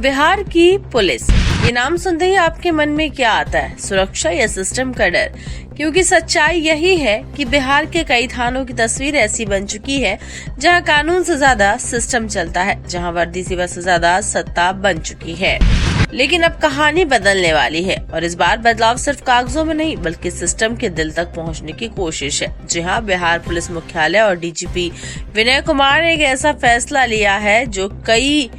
बिहार की पुलिस, ये नाम सुनते ही आपके मन में क्या आता है? सुरक्षा या सिस्टम का डर? क्योंकि सच्चाई यही है कि बिहार के कई थानों की तस्वीर ऐसी बन चुकी है जहां कानून से ज्यादा सिस्टम चलता है, जहां वर्दी सेवा से ज्यादा सत्ता बन चुकी है। लेकिन अब कहानी बदलने वाली है और इस बार बदलाव सिर्फ कागजों में नहीं बल्कि सिस्टम के दिल तक पहुंचने की कोशिश है। जी हाँ, बिहार पुलिस मुख्यालय और डीजीपी विनय कुमार ने एक ऐसा फैसला लिया है जो कई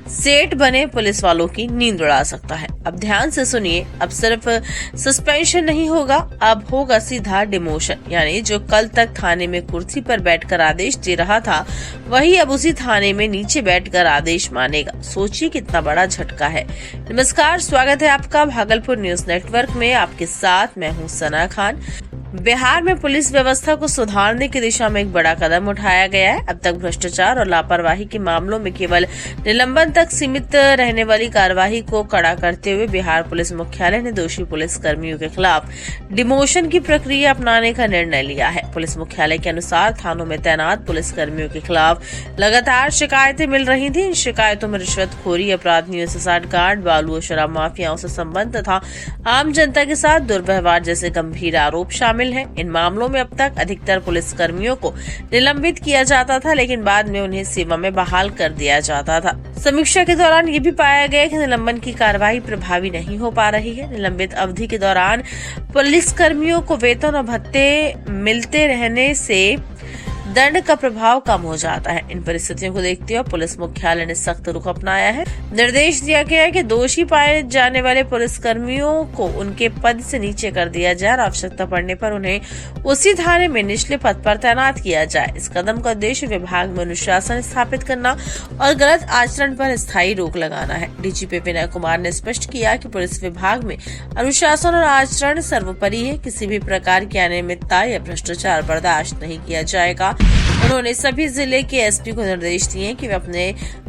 सेठ बने पुलिस वालों की नींद उड़ा सकता है। अब ध्यान से सुनिए, अब सिर्फ सस्पेंशन नहीं होगा, अब होगा सीधा डिमोशन। यानी जो कल तक थाने में कुर्सी पर बैठकर आदेश दे रहा था, वही अब उसी थाने में नीचे बैठकर आदेश मानेगा। सोचिए कितना बड़ा झटका है। नमस्कार, स्वागत है आपका भागलपुर न्यूज नेटवर्क में। आपके साथ मैं हूँ सना खान। बिहार में पुलिस व्यवस्था को सुधारने की दिशा में एक बड़ा कदम उठाया गया है। अब तक भ्रष्टाचार और लापरवाही के मामलों में केवल निलंबन तक सीमित रहने वाली कार्रवाई को कड़ा करते हुए बिहार पुलिस मुख्यालय ने दोषी पुलिस कर्मियों के खिलाफ डिमोशन की प्रक्रिया अपनाने का निर्णय लिया है। पुलिस मुख्यालय के अनुसार थानों में तैनात पुलिस कर्मियों के खिलाफ लगातार शिकायतें मिल रही थी। इन शिकायतों में रिश्वतखोरी, अपराधियों से साठगांठ, बालू और शराब माफियाओं से संबंध तथा आम जनता के साथ दुर्व्यवहार जैसे गंभीर आरोप शामिल है। इन मामलों में अब तक अधिकतर पुलिस कर्मियों को निलंबित किया जाता था, लेकिन बाद में उन्हें सेवा में बहाल कर दिया जाता था। समीक्षा के दौरान ये भी पाया गया कि निलंबन की कार्रवाई प्रभावी नहीं हो पा रही है। निलंबित अवधि के दौरान पुलिस कर्मियों को वेतन और भत्ते मिलते रहने से दंड का प्रभाव कम हो जाता है। इन परिस्थितियों को देखते हुए पुलिस मुख्यालय ने सख्त रुख अपनाया है। निर्देश दिया गया है कि दोषी पाए जाने वाले पुलिस कर्मियों को उनके पद से नीचे कर दिया जाए और आवश्यकता पड़ने पर उन्हें उसी थाने में निचले पद पर तैनात किया जाए। इस कदम का उद्देश्य विभाग में अनुशासन स्थापित करना और गलत आचरण पर स्थायी रोक लगाना है। डीजीपी विनय कुमार ने स्पष्ट किया कि पुलिस विभाग में अनुशासन और आचरण सर्वोपरि है। किसी भी प्रकार की अनियमितता या भ्रष्टाचार बर्दाश्त नहीं किया जाएगा। उन्होंने सभी जिले के एसपी को निर्देश दिए कि वे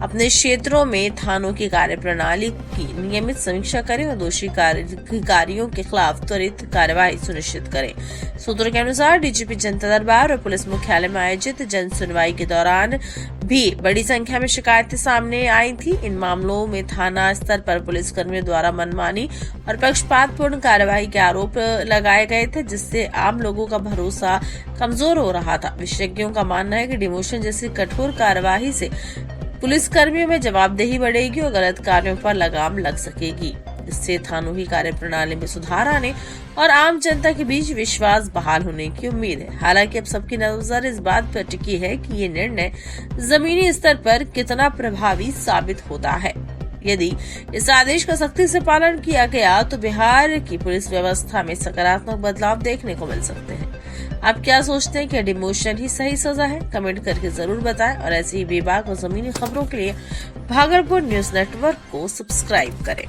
अपने क्षेत्रों में थानों की कार्यप्रणाली की नियमित समीक्षा करें और दोषी अधिकारियों के खिलाफ त्वरित कार्यवाही सुनिश्चित करें। सूत्रों के अनुसार डीजीपी जनता दरबार और पुलिस मुख्यालय में आयोजित जन सुनवाई के दौरान भी बड़ी संख्या में शिकायतें सामने आई थी। इन मामलों में थाना स्तर पर पुलिस कर्मियों द्वारा मनमानी और पक्षपातपूर्ण कार्यवाही के आरोप लगाए गए थे, जिससे आम लोगों का भरोसा कमजोर हो रहा था। विशेषज्ञों का मानना है कि डिमोशन जैसी कठोर कार्यवाही से पुलिस कर्मियों में जवाबदेही बढ़ेगी और गलत कार्यों पर लगाम लग सकेगी। इससे थानों की कार्यप्रणाली में सुधार आने और आम जनता के बीच विश्वास बहाल होने की उम्मीद है। हालांकि अब सबकी नजर इस बात पर टिकी है कि ये निर्णय जमीनी स्तर पर कितना प्रभावी साबित होता है। यदि इस आदेश का सख्ती से पालन किया गया तो बिहार की पुलिस व्यवस्था में सकारात्मक बदलाव देखने को मिल सकते हैं। आप क्या सोचते हैं कि डिमोशन ही सही सजा है? कमेंट करके जरूर बताएं और ऐसी ही बेबाक और जमीनी खबरों के लिए भागलपुर न्यूज नेटवर्क को सब्सक्राइब करें।